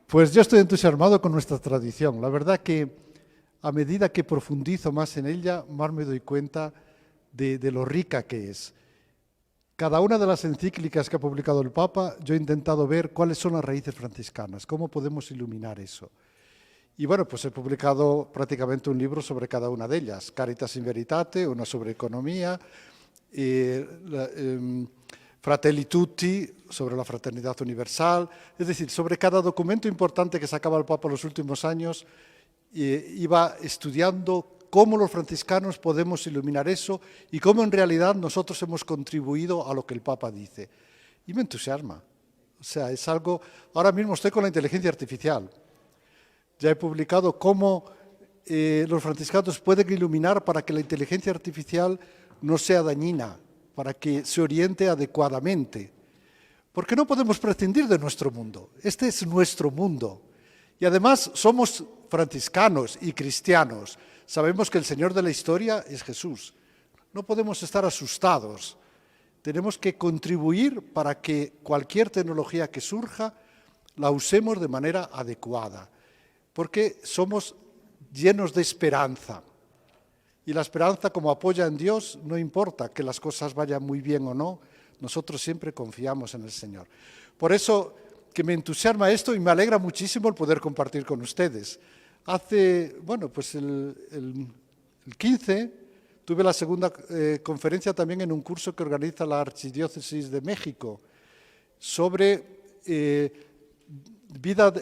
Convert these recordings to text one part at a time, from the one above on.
Pues yo estoy entusiasmado con nuestra tradición. La verdad que a medida que profundizo más en ella, más me doy cuenta de lo rica que es. Cada una de las encíclicas que ha publicado el Papa, yo he intentado ver cuáles son las raíces franciscanas, cómo podemos iluminar eso. Y bueno, pues he publicado prácticamente un libro sobre cada una de ellas. Caritas in Veritate, una sobre economía, Fratelli Tutti, sobre la fraternidad universal. Es decir, sobre cada documento importante que sacaba el Papa en los últimos años, iba estudiando cómo los franciscanos podemos iluminar eso y cómo en realidad nosotros hemos contribuido a lo que el Papa dice. Y me entusiasma. O sea, es algo... Ahora mismo estoy con la inteligencia artificial. Ya he publicado cómo los franciscanos pueden iluminar para que la inteligencia artificial no sea dañina, para que se oriente adecuadamente. Porque no podemos prescindir de nuestro mundo. Este es nuestro mundo. Y además somos franciscanos y cristianos. Sabemos que el Señor de la historia es Jesús. No podemos estar asustados. Tenemos que contribuir para que cualquier tecnología que surja la usemos de manera adecuada. Porque somos llenos de esperanza. Y la esperanza, como apoya en Dios, no importa que las cosas vayan muy bien o no, nosotros siempre confiamos en el Señor. Por eso que me entusiasma esto y me alegra muchísimo el poder compartir con ustedes. Pues el 15 tuve la segunda conferencia también en un curso que organiza la Archidiócesis de México sobre vida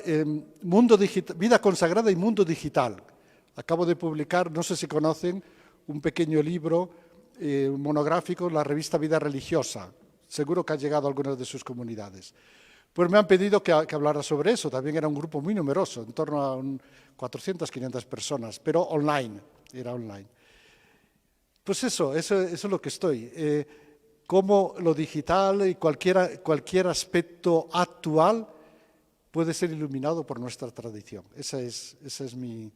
consagrada y mundo digital. Acabo de publicar, no sé si conocen, un pequeño libro monográfico en la revista Vida Religiosa. Seguro que ha llegado a algunas de sus comunidades. Pues me han pedido que hablara sobre eso. También era un grupo muy numeroso, en torno a 400, 500 personas, pero online, era online. Pues eso es lo que estoy. Cómo lo digital y cualquier aspecto actual puede ser iluminado por nuestra tradición. Esa es mi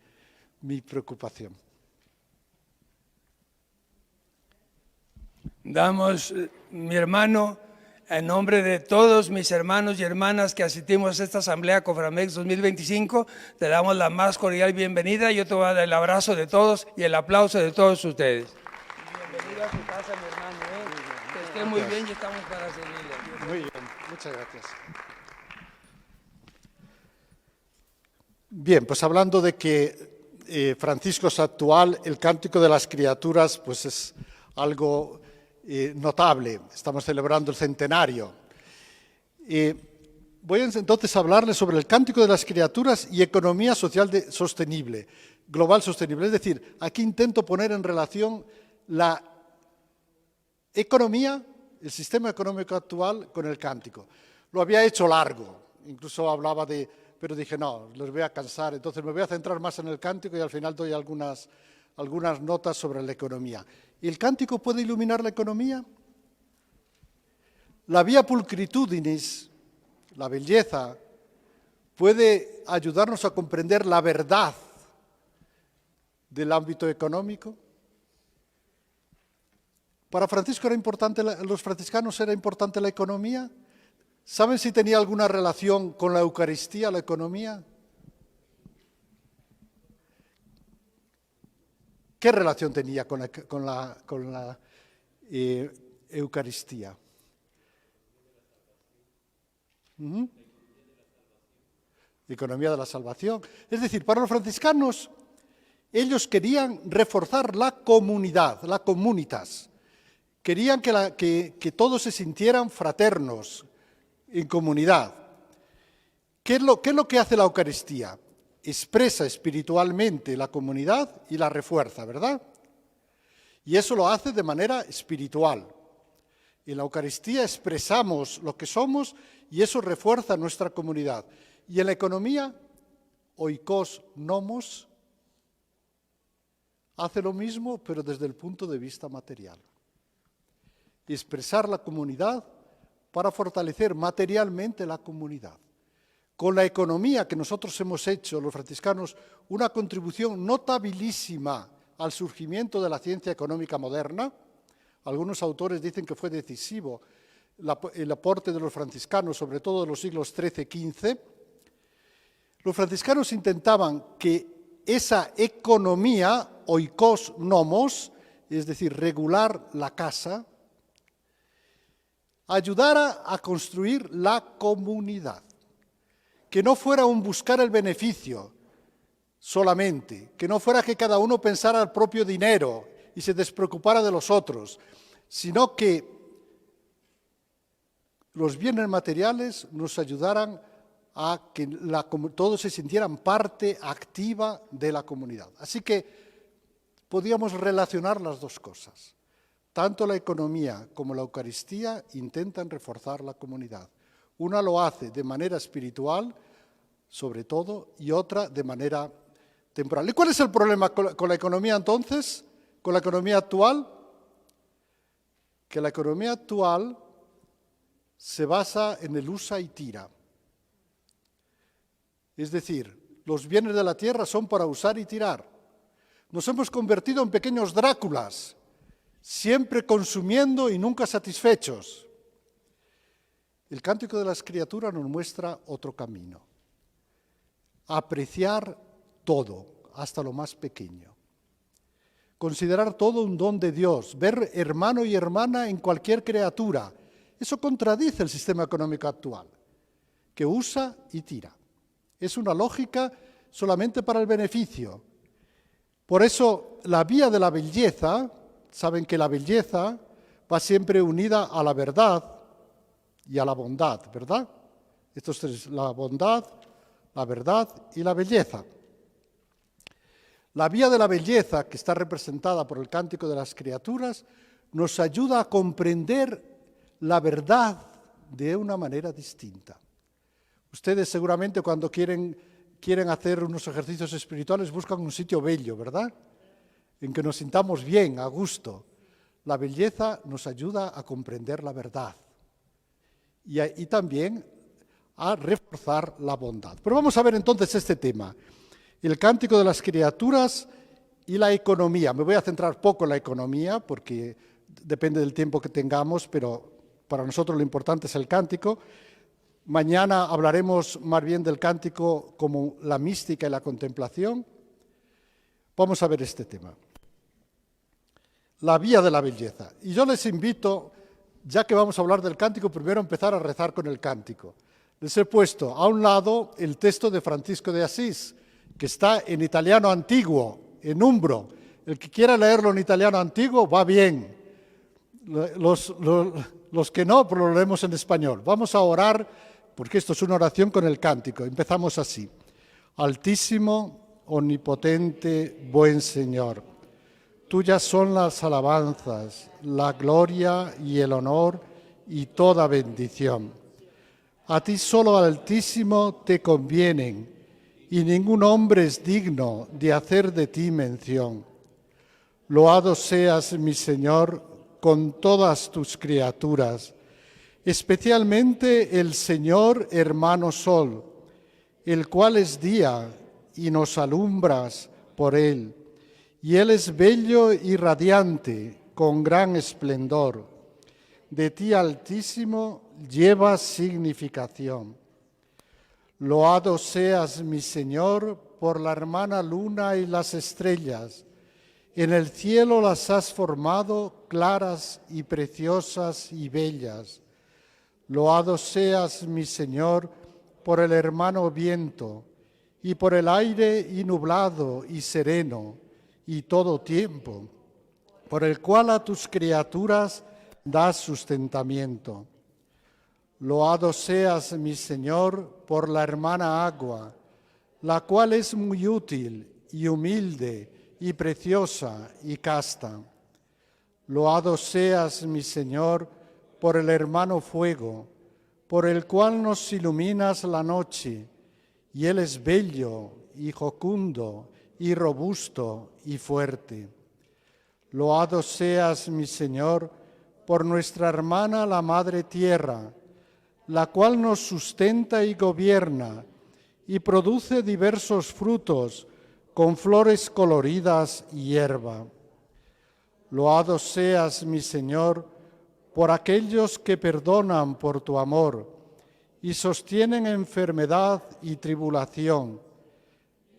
preocupación. Damos, mi hermano, en nombre de todos mis hermanos y hermanas que asistimos a esta Asamblea Coframex 2025, te damos la más cordial bienvenida. Yo te voy a dar el abrazo de todos y el aplauso de todos ustedes. Bienvenido a su casa, mi hermano. Que esté muy bien y estamos para servirle. Muy bien, muchas gracias. Bien, pues hablando de que Francisco es actual, el Cántico de las Criaturas pues es algo notable. Estamos celebrando el centenario. Voy entonces a hablarles sobre el Cántico de las Criaturas y economía social sostenible, global sostenible. Es decir, aquí intento poner en relación la economía, el sistema económico actual con el Cántico. Lo había hecho largo, incluso hablaba pero dije, no, les voy a cansar, entonces me voy a centrar más en el Cántico y al final doy algunas notas sobre la economía. ¿Y el Cántico puede iluminar la economía? La via pulcritudinis, la belleza, puede ayudarnos a comprender la verdad del ámbito económico. Para Francisco era importante, los franciscanos era importante la economía. ¿Saben si tenía alguna relación con la Eucaristía, la economía? ¿Qué relación tenía con la Eucaristía? Economía de la salvación. Es decir, para los franciscanos, ellos querían reforzar la comunidad, la comunitas. Querían que todos se sintieran fraternos, en comunidad. ¿Qué es lo que hace la Eucaristía? Expresa espiritualmente la comunidad y la refuerza, ¿verdad? Y eso lo hace de manera espiritual. En la Eucaristía expresamos lo que somos y eso refuerza nuestra comunidad. Y en la economía, oikos nomos, hace lo mismo, pero desde el punto de vista material. Expresar la comunidad para fortalecer materialmente la comunidad. Con la economía que nosotros hemos hecho, los franciscanos, una contribución notabilísima al surgimiento de la ciencia económica moderna. Algunos autores dicen que fue decisivo el aporte de los franciscanos, sobre todo de los siglos XIII y XV. Los franciscanos intentaban que esa economía, oikos nomos, es decir, regular la casa, ayudara a construir la comunidad, que no fuera un buscar el beneficio solamente, que no fuera que cada uno pensara el propio dinero y se despreocupara de los otros, sino que los bienes materiales nos ayudaran a que todos se sintieran parte activa de la comunidad. Así que podíamos relacionar las dos cosas. Tanto la economía como la Eucaristía intentan reforzar la comunidad. Una lo hace de manera espiritual, sobre todo, y otra de manera temporal. ¿Y cuál es el problema con la economía entonces? ¿Con la economía actual? Que la economía actual se basa en el usa y tira. Es decir, los bienes de la tierra son para usar y tirar. Nos hemos convertido en pequeños Dráculas, siempre consumiendo y nunca satisfechos. El Cántico de las Criaturas nos muestra otro camino. Apreciar todo, hasta lo más pequeño. Considerar todo un don de Dios, ver hermano y hermana en cualquier criatura. Eso contradice el sistema económico actual, que usa y tira. Es una lógica solamente para el beneficio. Por eso la vía de la belleza, saben que la belleza va siempre unida a la verdad y a la bondad, ¿verdad? Estos tres, la bondad, la verdad y la belleza. La vía de la belleza, que está representada por el Cántico de las Criaturas, nos ayuda a comprender la verdad de una manera distinta. Ustedes seguramente cuando quieren hacer unos ejercicios espirituales buscan un sitio bello, ¿verdad? En que nos sintamos bien, a gusto. La belleza nos ayuda a comprender la verdad y también a reforzar la bondad. Pero vamos a ver entonces este tema, el Cántico de las Criaturas y la economía. Me voy a centrar poco en la economía porque depende del tiempo que tengamos, pero para nosotros lo importante es el cántico. Mañana hablaremos más bien del cántico como la mística y la contemplación. Vamos a ver este tema. La vía de la belleza. Y yo les invito, ya que vamos a hablar del cántico, primero empezar a rezar con el cántico. Les he puesto a un lado el texto de Francisco de Asís, que está en italiano antiguo, en umbro. El que quiera leerlo en italiano antiguo va bien. Los que no, pues lo leemos en español. Vamos a orar, porque esto es una oración con el cántico. Empezamos así. Altísimo, omnipotente, buen Señor, tuyas son las alabanzas, la gloria y el honor y toda bendición. A ti solo, Altísimo, te convienen, y ningún hombre es digno de hacer de ti mención. Loado seas, mi Señor, con todas tus criaturas, especialmente el Señor hermano Sol, el cual es día y nos alumbras por él, y él es bello y radiante, con gran esplendor. De ti, Altísimo, lleva significación. Loado seas, mi Señor, por la hermana luna y las estrellas. En el cielo las has formado claras y preciosas y bellas. Loado seas, mi Señor, por el hermano viento, y por el aire y nublado y sereno, y todo tiempo, por el cual a tus criaturas das sustentamiento. Loado seas, mi Señor, por la hermana agua, la cual es muy útil y humilde y preciosa y casta. Loado seas, mi Señor, por el hermano fuego, por el cual nos iluminas la noche, y él es bello y jocundo y robusto y fuerte. Loado seas, mi Señor, por nuestra hermana la Madre Tierra, la cual nos sustenta y gobierna, y produce diversos frutos con flores coloridas y hierba. Loado seas, mi Señor, por aquellos que perdonan por tu amor, y sostienen enfermedad y tribulación.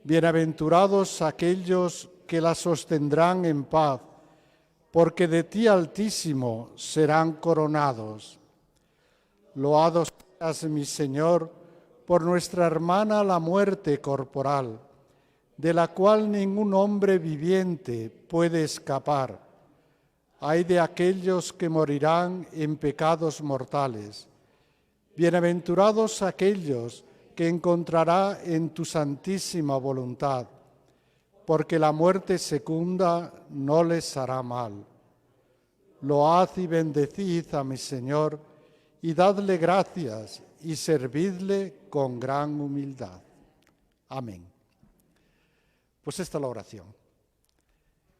Bienaventurados aquellos que la sostendrán en paz, porque de ti, Altísimo, serán coronados. Loado seas, mi Señor, por nuestra hermana la muerte corporal, de la cual ningún hombre viviente puede escapar. Ay de aquellos que morirán en pecados mortales. Bienaventurados aquellos que encontrará en tu santísima voluntad, porque la muerte secunda no les hará mal. Load y bendecid a mi Señor, y dadle gracias, y servidle con gran humildad. Amén. Pues esta es la oración.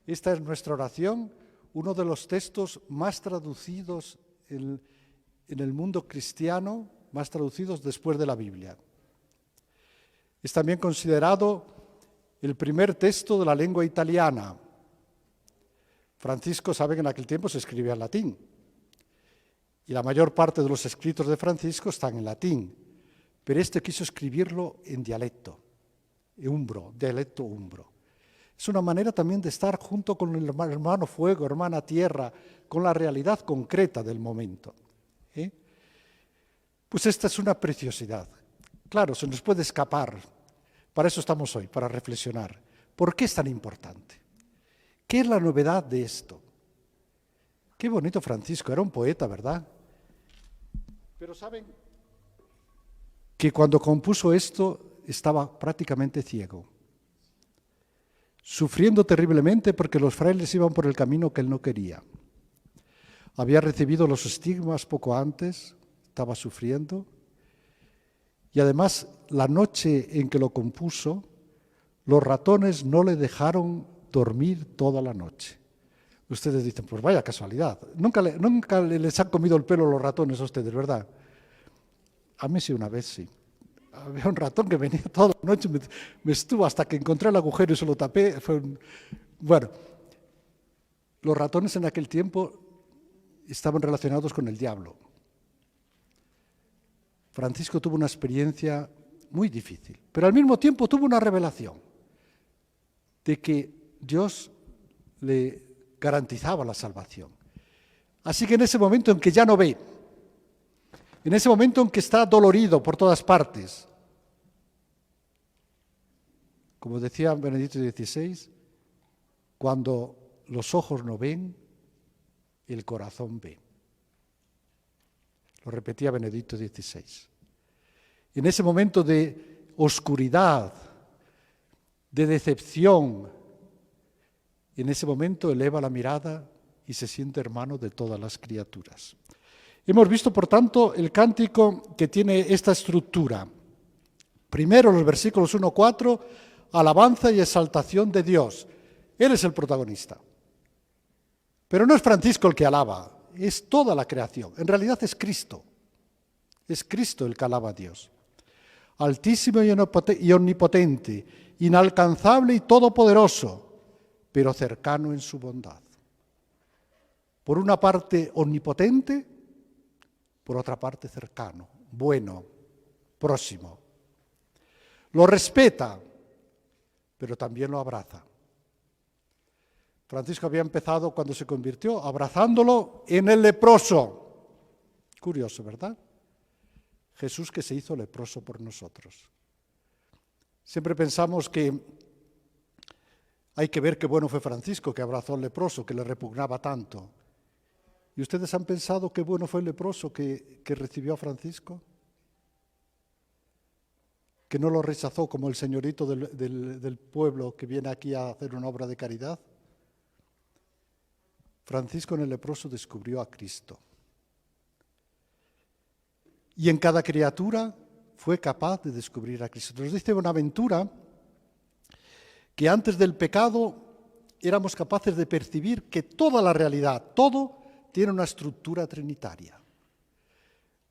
Esta es nuestra oración, uno de los textos más traducidos en el mundo cristiano, más traducidos después de la Biblia. Es también considerado el primer texto de la lengua italiana. Francisco sabe que en aquel tiempo se escribía en latín, y la mayor parte de los escritos de Francisco están en latín, pero este quiso escribirlo en dialecto umbro. Es una manera también de estar junto con el hermano fuego, hermana tierra, con la realidad concreta del momento. Pues esta es una preciosidad. Claro, se nos puede escapar. Para eso estamos hoy, para reflexionar. ¿Por qué es tan importante? ¿Qué es la novedad de esto? Qué bonito Francisco, era un poeta, ¿verdad? Pero ¿saben que cuando compuso esto estaba prácticamente ciego? Sufriendo terriblemente porque los frailes iban por el camino que él no quería. Había recibido los estigmas poco antes, estaba sufriendo, y además la noche en que lo compuso, los ratones no le dejaron dormir toda la noche. Ustedes dicen, pues vaya casualidad, nunca les han comido el pelo los ratones a ustedes, ¿verdad? A mí sí, una vez sí. Había un ratón que venía toda la noche, me estuvo hasta que encontré el agujero y se lo tapé. Bueno, los ratones en aquel tiempo estaban relacionados con el diablo. Francisco tuvo una experiencia muy difícil, pero al mismo tiempo tuvo una revelación de que Dios le garantizaba la salvación. Así que en ese momento en que ya no ve, en ese momento en que está dolorido por todas partes, como decía Benedicto XVI, cuando los ojos no ven, el corazón ve. Lo repetía Benedicto XVI. En ese momento de oscuridad, de decepción, en ese momento eleva la mirada y se siente hermano de todas las criaturas. Hemos visto, por tanto, el cántico que tiene esta estructura. Primero, los versículos 1-4, alabanza y exaltación de Dios. Él es el protagonista. Pero no es Francisco el que alaba, es toda la creación. En realidad es Cristo. Es Cristo el que alaba a Dios. Altísimo y omnipotente, inalcanzable y todopoderoso, pero cercano en su bondad. Por una parte omnipotente, por otra parte cercano, bueno, próximo. Lo respeta, pero también lo abraza. Francisco había empezado cuando se convirtió abrazándolo en el leproso. Curioso, ¿verdad? Jesús que se hizo leproso por nosotros. Siempre pensamos que hay que ver qué bueno fue Francisco que abrazó al leproso, que le repugnaba tanto. ¿Y ustedes han pensado qué bueno fue el leproso que recibió a Francisco? Que no lo rechazó como el señorito del pueblo que viene aquí a hacer una obra de caridad. Francisco en el leproso descubrió a Cristo. Y en cada criatura fue capaz de descubrir a Cristo. Nos dice Bonaventura que antes del pecado éramos capaces de percibir que toda la realidad, todo, tiene una estructura trinitaria.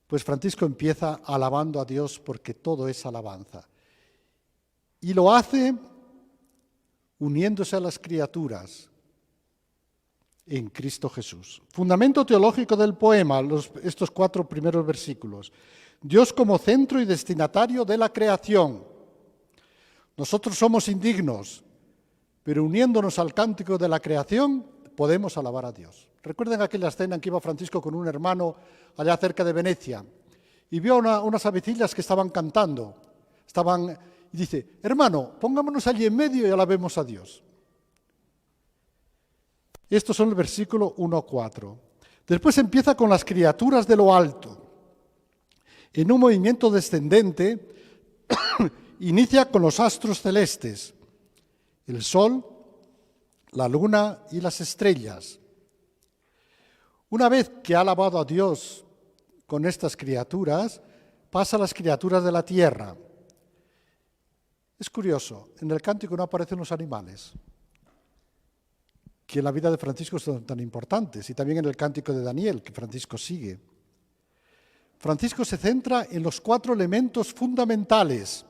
Pues Francisco empieza alabando a Dios porque todo es alabanza. Y lo hace uniéndose a las criaturas en Cristo Jesús. Fundamento teológico del poema, estos 4 primeros versículos. Dios como centro y destinatario de la creación. Nosotros somos indignos, pero uniéndonos al cántico de la creación podemos alabar a Dios. Recuerden aquella escena en que iba Francisco con un hermano allá cerca de Venecia y vio unas avecillas que estaban cantando. Y dice, hermano, pongámonos allí en medio y alabemos a Dios. Estos son el versículo 1-4. Después empieza con las criaturas de lo alto. En un movimiento descendente, inicia con los astros celestes, el sol, la luna y las estrellas. Una vez que ha alabado a Dios con estas criaturas, pasa a las criaturas de la tierra. Es curioso, en el cántico no aparecen los animales, que en la vida de Francisco son tan importantes, y también en el cántico de Daniel, que Francisco sigue. Francisco se centra en los 4 elementos fundamentales,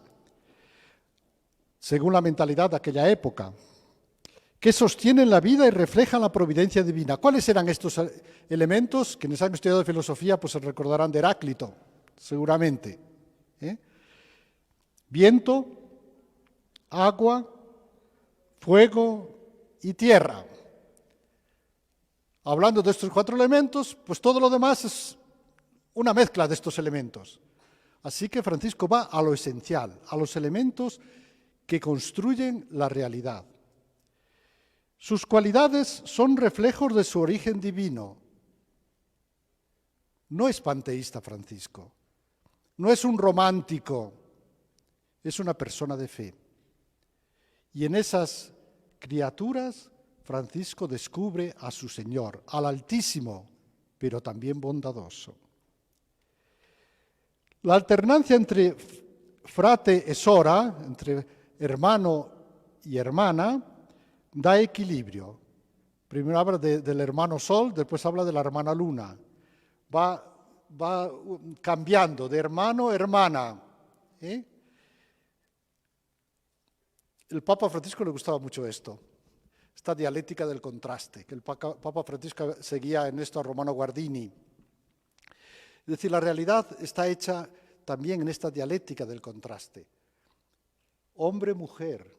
según la mentalidad de aquella época, que sostienen la vida y reflejan la providencia divina. ¿Cuáles eran estos elementos? Quienes han estudiado filosofía pues se recordarán de Heráclito, seguramente. Viento, agua, fuego y tierra. Hablando de estos 4 elementos, pues todo lo demás es una mezcla de estos elementos. Así que Francisco va a lo esencial, a los elementos que construyen la realidad. Sus cualidades son reflejos de su origen divino. No es panteísta Francisco, no es un romántico, es una persona de fe. Y en esas criaturas Francisco descubre a su Señor, al Altísimo, pero también bondadoso. La alternancia entre frate e sora, entre hermano y hermana, da equilibrio. Primero habla del hermano Sol, después habla de la hermana Luna. Va cambiando de hermano a hermana. El Papa Francisco le gustaba mucho esto, esta dialéctica del contraste, que el Papa Francisco seguía en esto a Romano Guardini. Es decir, la realidad está hecha también en esta dialéctica del contraste. Hombre, mujer,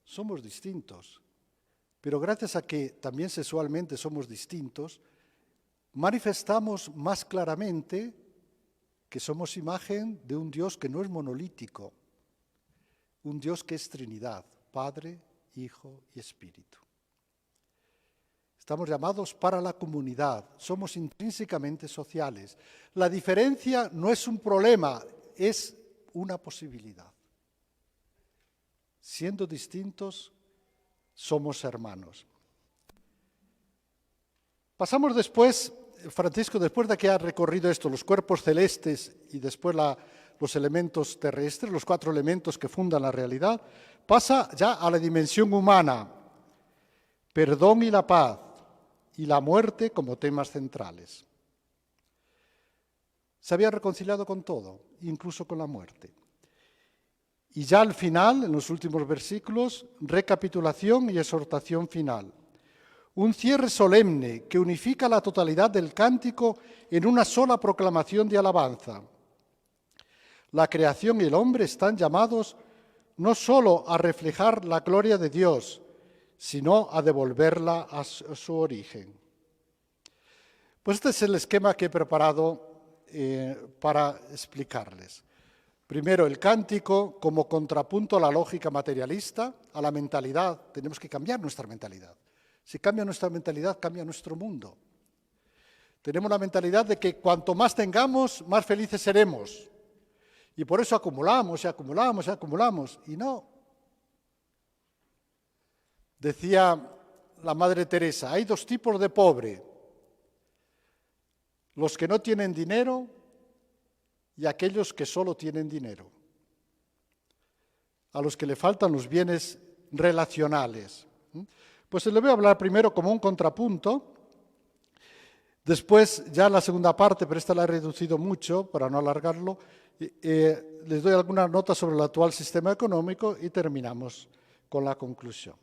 somos distintos, pero gracias a que también sexualmente somos distintos, manifestamos más claramente que somos imagen de un Dios que no es monolítico, un Dios que es Trinidad, Padre, Hijo y Espíritu. Estamos llamados para la comunidad, somos intrínsecamente sociales. La diferencia no es un problema, es una posibilidad. Siendo distintos, somos hermanos. Pasamos después, Francisco, después de que ha recorrido esto, los cuerpos celestes y después los elementos terrestres, los 4 elementos que fundan la realidad, pasa ya a la dimensión humana, perdón y la paz, y la muerte como temas centrales. Se había reconciliado con todo, incluso con la muerte. Y ya al final, en los últimos versículos, recapitulación y exhortación final. Un cierre solemne que unifica la totalidad del cántico en una sola proclamación de alabanza. La creación y el hombre están llamados no solo a reflejar la gloria de Dios, sino a devolverla a su origen. Pues este es el esquema que he preparado para explicarles. Primero, el cántico como contrapunto a la lógica materialista, a la mentalidad. Tenemos que cambiar nuestra mentalidad. Si cambia nuestra mentalidad, cambia nuestro mundo. Tenemos la mentalidad de que cuanto más tengamos, más felices seremos. Y por eso acumulamos y acumulamos y acumulamos. Y no. Decía la Madre Teresa, hay 2 tipos de pobre. Los que no tienen dinero y aquellos que solo tienen dinero. A los que le faltan los bienes relacionales. Pues le voy a hablar primero como un contrapunto, después ya la segunda parte, pero esta la he reducido mucho para no alargarlo, les doy algunas notas sobre el actual sistema económico y terminamos con la conclusión.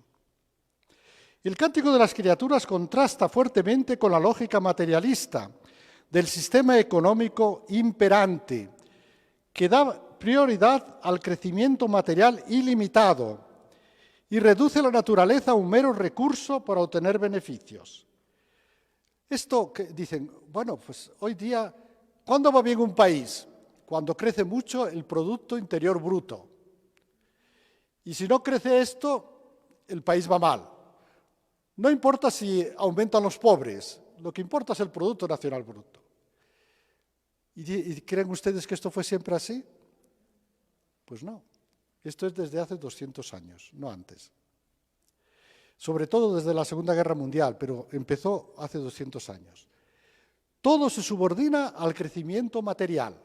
El cántico de las criaturas contrasta fuertemente con la lógica materialista del sistema económico imperante, que da prioridad al crecimiento material ilimitado y reduce la naturaleza a un mero recurso para obtener beneficios. Esto que dicen, bueno, pues hoy día, ¿cuándo va bien un país? Cuando crece mucho el Producto Interior Bruto. Y si no crece esto, el país va mal. No importa si aumentan los pobres, lo que importa es el Producto Nacional Bruto. ¿Y creen ustedes que esto fue siempre así? Pues no. Esto es desde hace 200 años, no antes. Sobre todo desde la Segunda Guerra Mundial, pero empezó hace 200 años. Todo se subordina al crecimiento material,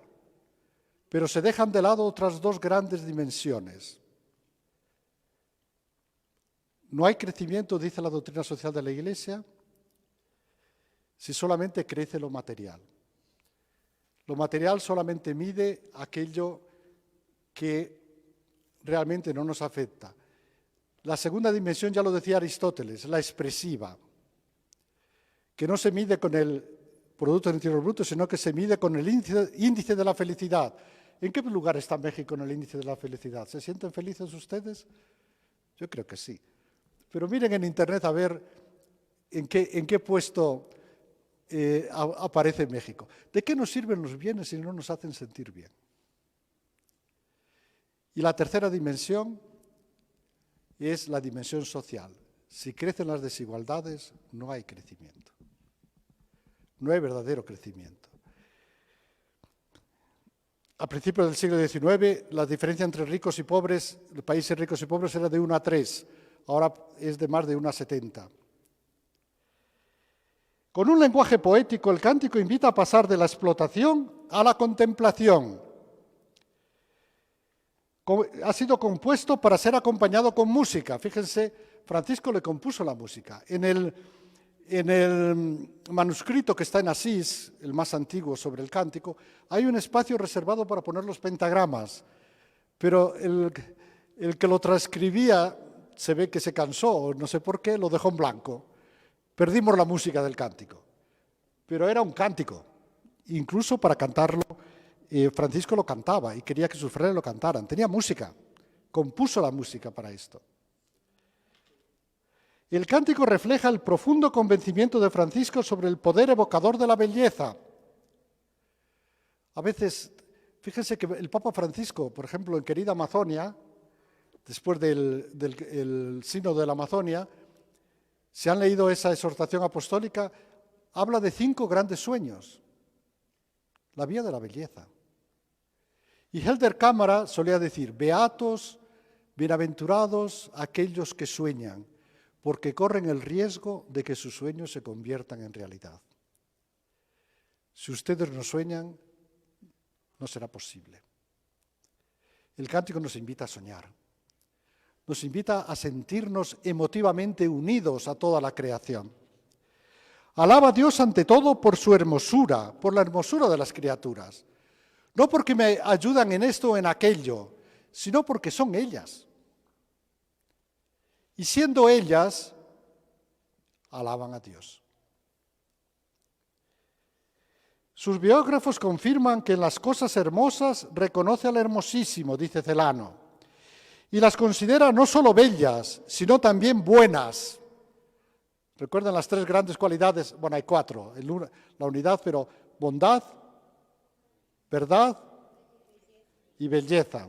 pero se dejan de lado otras dos grandes dimensiones. No hay crecimiento, dice la doctrina social de la Iglesia, si solamente crece lo material. Lo material solamente mide aquello que realmente no nos afecta. La segunda dimensión, ya lo decía Aristóteles, la expresiva, que no se mide con el Producto Interior Bruto, sino que se mide con el índice de la felicidad. ¿En qué lugar está México en el índice de la felicidad? ¿Se sienten felices ustedes? Yo creo que sí. Pero miren en Internet a ver en qué puesto aparece México. ¿De qué nos sirven los bienes si no nos hacen sentir bien? Y la tercera dimensión es la dimensión social. Si crecen las desigualdades, no hay crecimiento. No hay verdadero crecimiento. A principios del siglo XIX, la diferencia entre ricos y pobres, los países ricos y pobres, era de 1 a 3. Ahora es de más de 1 a 70. Con un lenguaje poético, el cántico invita a pasar de la explotación a la contemplación. Ha sido compuesto para ser acompañado con música. Fíjense, Francisco le compuso la música. En el manuscrito que está en Asís, el más antiguo sobre el cántico, hay un espacio reservado para poner los pentagramas, pero el que lo transcribía se ve que se cansó, no sé por qué, lo dejó en blanco. Perdimos la música del cántico, pero era un cántico. Incluso para cantarlo, Francisco lo cantaba y quería que sus frailes lo cantaran. Tenía música, compuso la música para esto. El cántico refleja el profundo convencimiento de Francisco sobre el poder evocador de la belleza. A veces, fíjense que el Papa Francisco, por ejemplo, en Querida Amazonia, después del Sínodo de la Amazonia, si han leído esa exhortación apostólica, habla de 5 grandes sueños. La vía de la belleza. Y Helder Cámara solía decir, beatos, bienaventurados aquellos que sueñan, porque corren el riesgo de que sus sueños se conviertan en realidad. Si ustedes no sueñan, no será posible. El cántico nos invita a soñar, nos invita a sentirnos emotivamente unidos a toda la creación. Alaba a Dios ante todo por su hermosura, por la hermosura de las criaturas. No porque me ayudan en esto o en aquello, sino porque son ellas. Y siendo ellas, alaban a Dios. Sus biógrafos confirman que en las cosas hermosas reconoce al hermosísimo, dice Celano, y las considera no solo bellas, sino también buenas. ¿Recuerdan las 3 grandes cualidades? Bueno, hay 4, la unidad, pero bondad, verdad y belleza.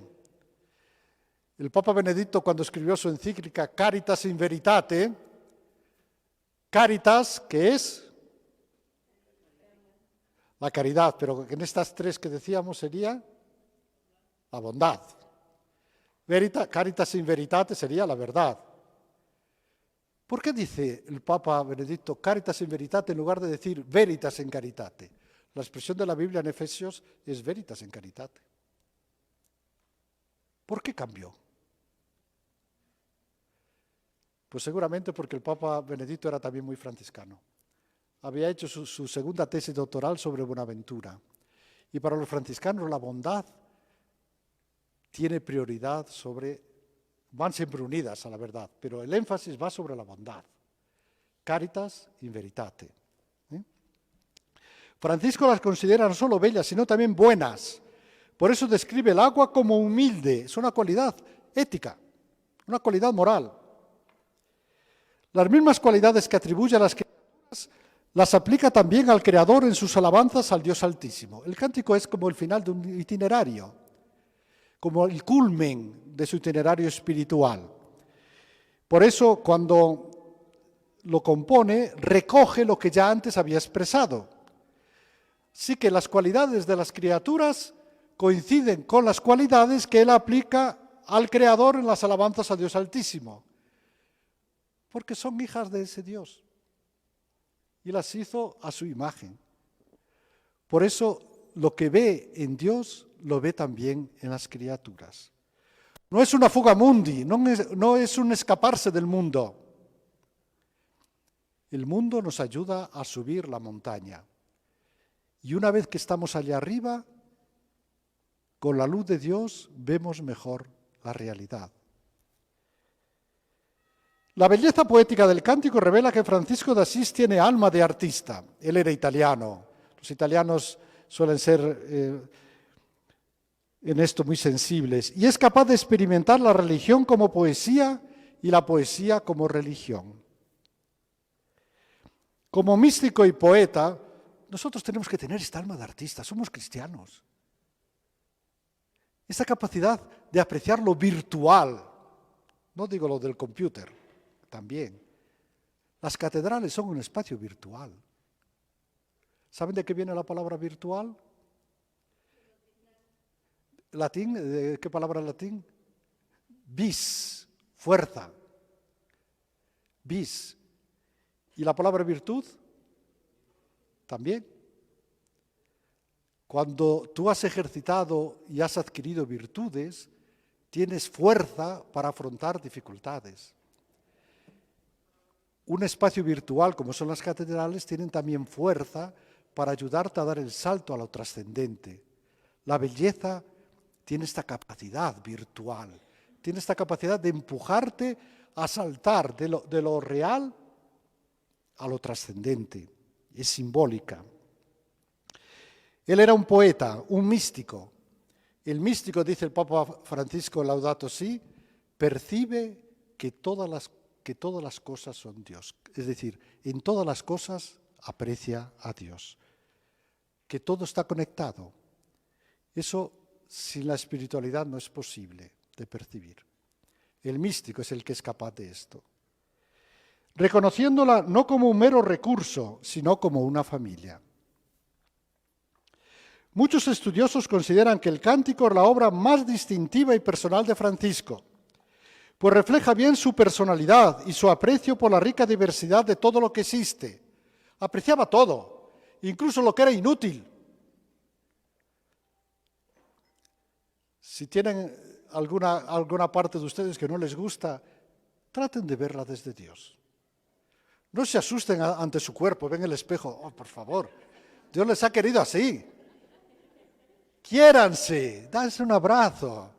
El Papa Benedicto, cuando escribió su encíclica Caritas in Veritate, caritas, que es la caridad, pero en estas 3 que decíamos sería la bondad. Caritas in Veritate sería la verdad. ¿Por qué dice el Papa Benedicto Caritas in Veritate en lugar de decir Veritas in Caritate? La expresión de la Biblia en Efesios es Veritas in Caritate. ¿Por qué cambió? Pues seguramente porque el Papa Benedicto era también muy franciscano. Había hecho su segunda tesis doctoral sobre Buenaventura. Y para los franciscanos la bondad tiene prioridad sobre, van siempre unidas a la verdad, pero el énfasis va sobre la bondad. Caritas in Veritate. Francisco las considera no solo bellas, sino también buenas, Por eso describe el agua como humilde, es una cualidad ética, una cualidad moral. Las mismas cualidades que atribuye a las criaturas las aplica también al Creador en sus alabanzas al Dios Altísimo. El cántico es como el final de un itinerario, como el culmen de su itinerario espiritual. Por eso, cuando lo compone, recoge lo que ya antes había expresado. Sí que las cualidades de las criaturas coinciden con las cualidades que él aplica al Creador en las alabanzas a Dios Altísimo, porque son hijas de ese Dios y las hizo a su imagen. Por eso lo que ve en Dios lo ve también en las criaturas. No es una fuga mundi, no es un escaparse del mundo. El mundo nos ayuda a subir la montaña. Y una vez que estamos allá arriba, con la luz de Dios vemos mejor la realidad. La belleza poética del cántico revela que Francisco de Asís tiene alma de artista. Él era italiano. Los italianos suelen ser en esto muy sensibles. Y es capaz de experimentar la religión como poesía y la poesía como religión. Como místico y poeta, nosotros tenemos que tener esta alma de artista. Somos cristianos. Esta capacidad de apreciar lo virtual. No digo lo del computer, también. Las catedrales son un espacio virtual. ¿Saben de qué viene la palabra virtual? Latín, ¿de qué palabra latín? Vis, fuerza. Vis. ¿Y la palabra virtud? También. Cuando tú has ejercitado y has adquirido virtudes, tienes fuerza para afrontar dificultades. Un espacio virtual, como son las catedrales, tienen también fuerza para ayudarte a dar el salto a lo trascendente. La belleza tiene esta capacidad virtual, tiene esta capacidad de empujarte a saltar de lo real a lo trascendente. Es simbólica. Él era un poeta, un místico. El místico, dice el Papa Francisco Laudato Si, percibe que todas las cosas son Dios. Es decir, en todas las cosas aprecia a Dios. Que todo está conectado. Eso sin la espiritualidad no es posible de percibir. El místico es el que es capaz de esto. Reconociéndola no como un mero recurso, sino como una familia. Muchos estudiosos consideran que el cántico es la obra más distintiva y personal de Francisco, pues refleja bien su personalidad y su aprecio por la rica diversidad de todo lo que existe. Apreciaba todo, incluso lo que era inútil. Si tienen alguna parte de ustedes que no les gusta, traten de verla desde Dios. No se asusten ante su cuerpo, ven el espejo, oh, por favor, Dios les ha querido así. Quiéranse, danse un abrazo.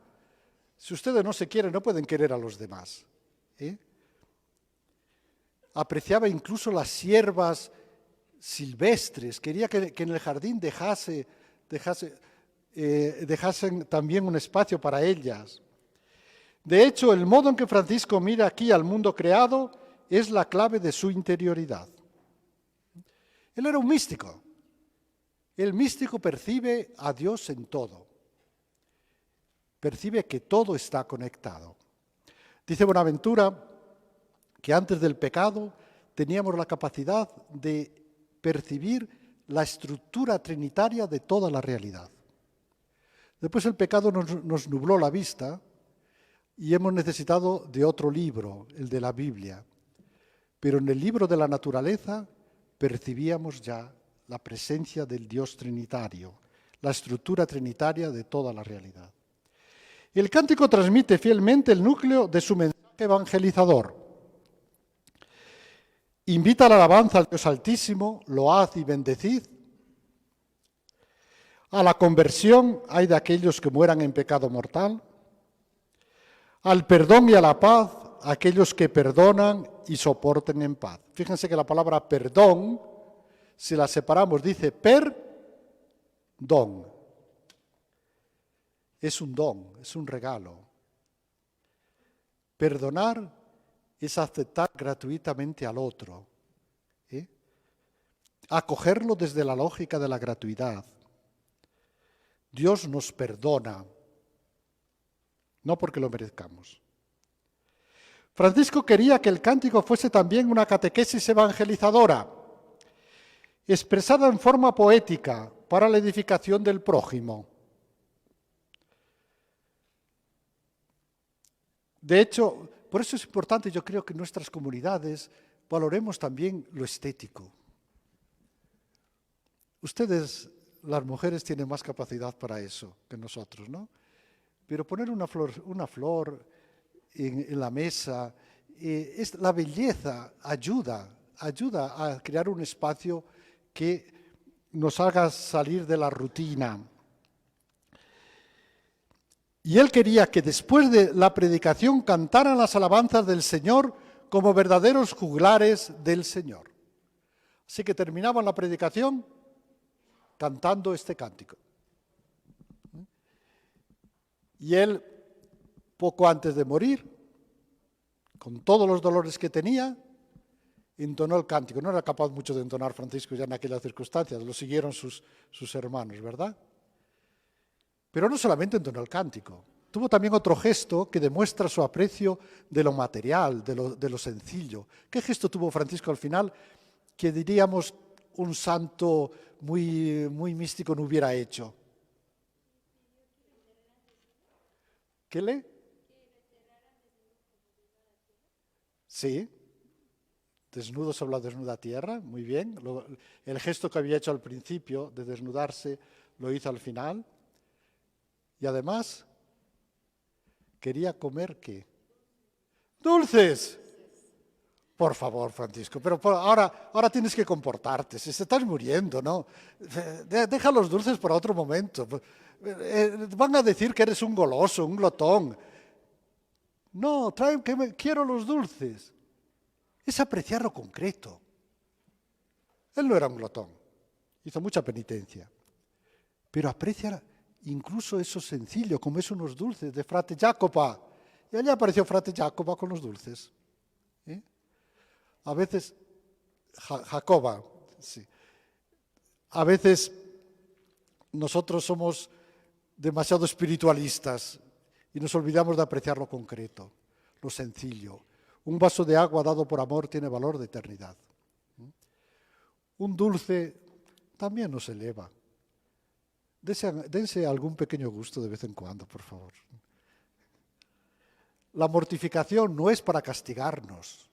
Si ustedes no se quieren, no pueden querer a los demás. Apreciaba incluso las hierbas silvestres, quería que en el jardín dejasen también un espacio para ellas. De hecho, el modo en que Francisco mira aquí al mundo creado es la clave de su interioridad. Él era un místico. El místico percibe a Dios en todo. Percibe que todo está conectado. Dice Bonaventura que antes del pecado teníamos la capacidad de percibir la estructura trinitaria de toda la realidad. Después el pecado nos nubló la vista y hemos necesitado de otro libro, el de la Biblia. Pero en el libro de la naturaleza percibíamos ya la presencia del Dios trinitario, la estructura trinitaria de toda la realidad. El cántico transmite fielmente el núcleo de su mensaje evangelizador. Invita a la alabanza al Dios Altísimo, load y bendecid. A la conversión hay de aquellos que mueran en pecado mortal. Al perdón y a la paz, aquellos que perdonan y soporten en paz. Fíjense que la palabra perdón, si la separamos, dice perdón. es un don, es un regalo. Perdonar es aceptar gratuitamente al otro, acogerlo desde la lógica de la gratuidad. Dios nos perdona, no porque lo merezcamos. Francisco quería que el cántico fuese también una catequesis evangelizadora, expresada en forma poética para la edificación del prójimo. De hecho, por eso es importante, yo creo que en nuestras comunidades valoremos también lo estético. Ustedes, las mujeres, tienen más capacidad para eso que nosotros, ¿no? Pero poner una flor en la mesa, la belleza ayuda a crear un espacio que nos haga salir de la rutina. Y él quería que después de la predicación cantaran las alabanzas del Señor como verdaderos juglares del Señor. Así que terminaban la predicación cantando este cántico. Y él, poco antes de morir, con todos los dolores que tenía, entonó el cántico. No era capaz mucho de entonar Francisco ya en aquellas circunstancias, lo siguieron sus hermanos, ¿verdad? Pero no solamente entonó el cántico, tuvo también otro gesto que demuestra su aprecio de lo material, de lo sencillo. ¿Qué gesto tuvo Francisco al final que diríamos un santo muy, muy místico no hubiera hecho? ¿Qué le? Sí, desnudo sobre la desnuda tierra, muy bien. El gesto que había hecho al principio de desnudarse lo hizo al final. Y además, quería comer, ¿qué? ¡Dulces! Por favor, Francisco, pero ahora tienes que comportarte, si te estás muriendo, ¿no? Deja los dulces para otro momento. Van a decir que eres un goloso, un glotón. No, quiero los dulces. Es apreciar lo concreto. Él no era un glotón, hizo mucha penitencia, pero aprecia incluso eso sencillo, como es unos dulces de Frate Jacopa. Y allí apareció Frate Jacopa con los dulces. A veces, Jacoba, sí. A veces nosotros somos demasiado espiritualistas y nos olvidamos de apreciar lo concreto, lo sencillo. Un vaso de agua dado por amor tiene valor de eternidad. Un dulce también nos eleva. Dense algún pequeño gusto de vez en cuando, por favor. La mortificación no es para castigarnos.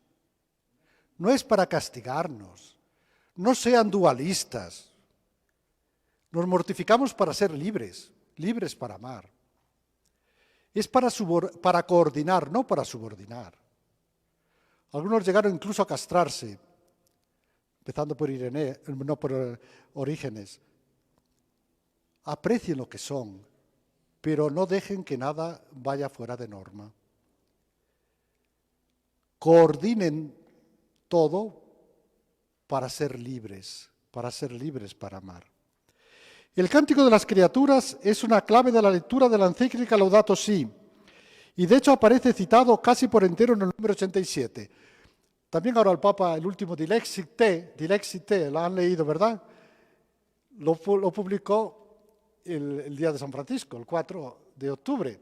No es para castigarnos. No sean dualistas. Nos mortificamos para ser libres, libres para amar. Es para coordinar, no para subordinar. Algunos llegaron incluso a castrarse, empezando por Orígenes. Aprecien lo que son, pero no dejen que nada vaya fuera de norma. Coordinen todo para ser libres para amar. El Cántico de las Criaturas es una clave de la lectura de la encíclica Laudato Si, y de hecho aparece citado casi por entero en el número 87. También ahora el Papa, el último Dilexit Te, lo han leído, ¿verdad? Lo publicó el día de San Francisco, el 4 de octubre.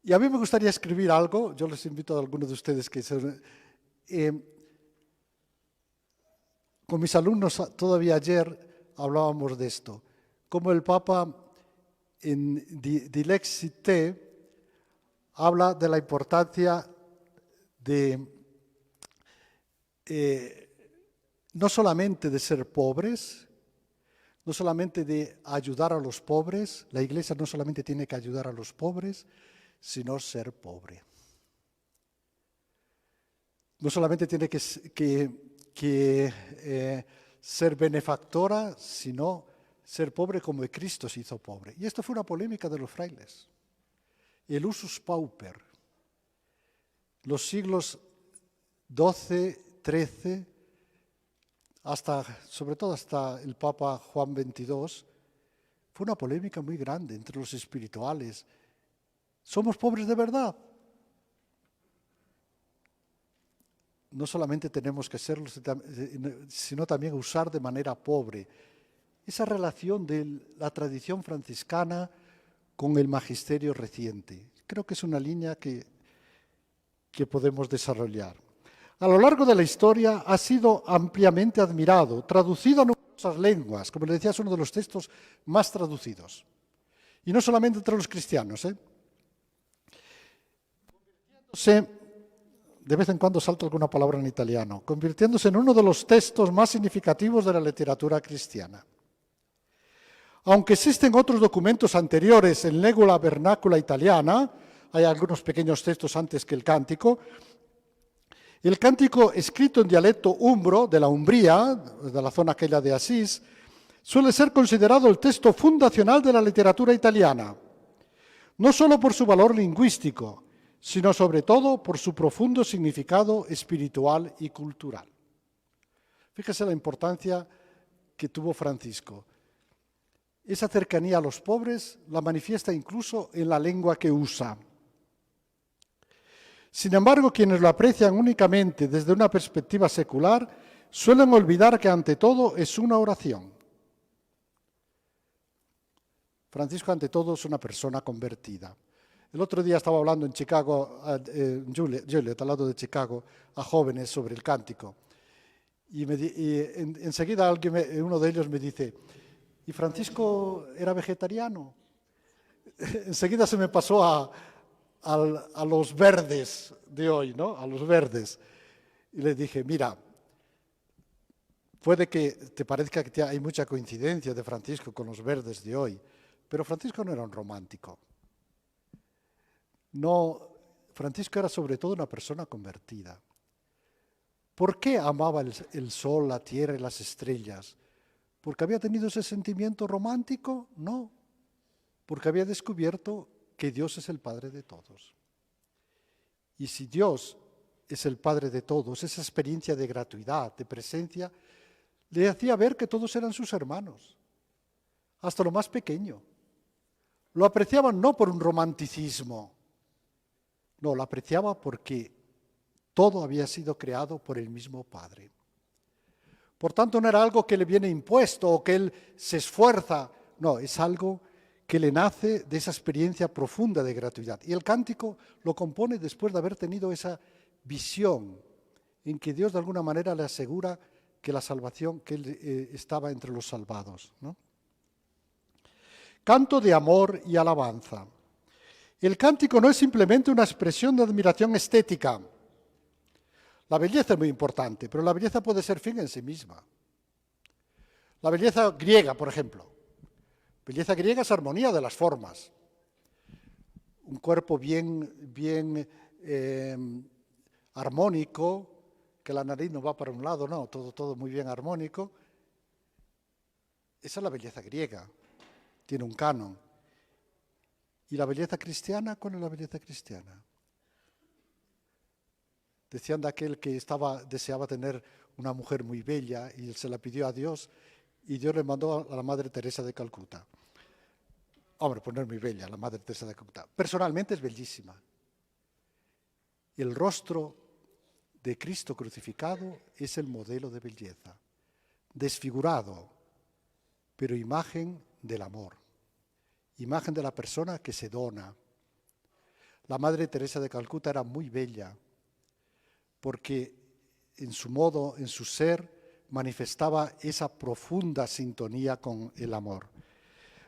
Y a mí me gustaría escribir algo, yo les invito a algunos de ustedes que con mis alumnos todavía ayer hablábamos de esto, como el Papa en Dilexit Te habla de la importancia de no solamente de ser pobres, no solamente de ayudar a los pobres, la Iglesia no solamente tiene que ayudar a los pobres, sino ser pobre. No solamente tiene que ser benefactora, sino ser pobre como Cristo se hizo pobre. Y esto fue una polémica de los frailes. El usus pauper. Los siglos XII, XIII, sobre todo hasta el Papa Juan XXII, fue una polémica muy grande entre los espirituales. ¿Somos pobres de verdad? No solamente tenemos que serlo, sino también usar de manera pobre esa relación de la tradición franciscana con el magisterio reciente. Creo que es una línea que podemos desarrollar. A lo largo de la historia ha sido ampliamente admirado, traducido a numerosas lenguas, como le decía, es uno de los textos más traducidos. Y no solamente entre los cristianos. De vez en cuando salta alguna palabra en italiano, convirtiéndose en uno de los textos más significativos de la literatura cristiana. Aunque existen otros documentos anteriores en lengua vernácula italiana, hay algunos pequeños textos antes que el cántico escrito en dialecto umbro, de la Umbría, de la zona aquella de Asís, suele ser considerado el texto fundacional de la literatura italiana, no solo por su valor lingüístico, sino sobre todo por su profundo significado espiritual y cultural. Fíjese la importancia que tuvo Francisco. Esa cercanía a los pobres la manifiesta incluso en la lengua que usa. Sin embargo, quienes lo aprecian únicamente desde una perspectiva secular suelen olvidar que ante todo es una oración. Francisco ante todo es una persona convertida. El otro día estaba hablando en Chicago, Juliet, al lado de Chicago, a jóvenes sobre el cántico. Y enseguida uno de ellos me dice, ¿y Francisco era vegetariano? Enseguida se me pasó a los verdes de hoy, ¿no? A los verdes. Y le dije, mira, puede que te parezca que hay mucha coincidencia de Francisco con los verdes de hoy, pero Francisco no era un romántico. No, Francisco era sobre todo una persona convertida. ¿Por qué amaba el sol, la tierra y las estrellas? ¿Porque había tenido ese sentimiento romántico? No, porque había descubierto que Dios es el Padre de todos. Y si Dios es el Padre de todos, esa experiencia de gratuidad, de presencia, le hacía ver que todos eran sus hermanos, hasta lo más pequeño. Lo apreciaban no por un romanticismo, no, lo apreciaba porque todo había sido creado por el mismo Padre. Por tanto, no era algo que le viene impuesto o que él se esfuerza, no, es algo que le nace de esa experiencia profunda de gratuidad. Y el cántico lo compone después de haber tenido esa visión en que Dios de alguna manera le asegura que la salvación, que él estaba entre los salvados, ¿no? Canto de amor y alabanza. El cántico no es simplemente una expresión de admiración estética. La belleza es muy importante, pero la belleza puede ser fin en sí misma. La belleza griega, por ejemplo. Belleza griega es armonía de las formas. Un cuerpo bien armónico, que la nariz no va para un lado, no, todo muy bien armónico. Esa es la belleza griega, tiene un canon. ¿Y la belleza cristiana? ¿Cuál es la belleza cristiana? Decían de aquel que deseaba tener una mujer muy bella y él se la pidió a Dios y Dios le mandó a la Madre Teresa de Calcuta. Hombre, pues no es muy bella la Madre Teresa de Calcuta. Personalmente es bellísima. El rostro de Cristo crucificado es el modelo de belleza, desfigurado, pero imagen del amor, imagen de la persona que se dona. La Madre Teresa de Calcuta era muy bella, porque en su modo, en su ser, manifestaba esa profunda sintonía con el amor.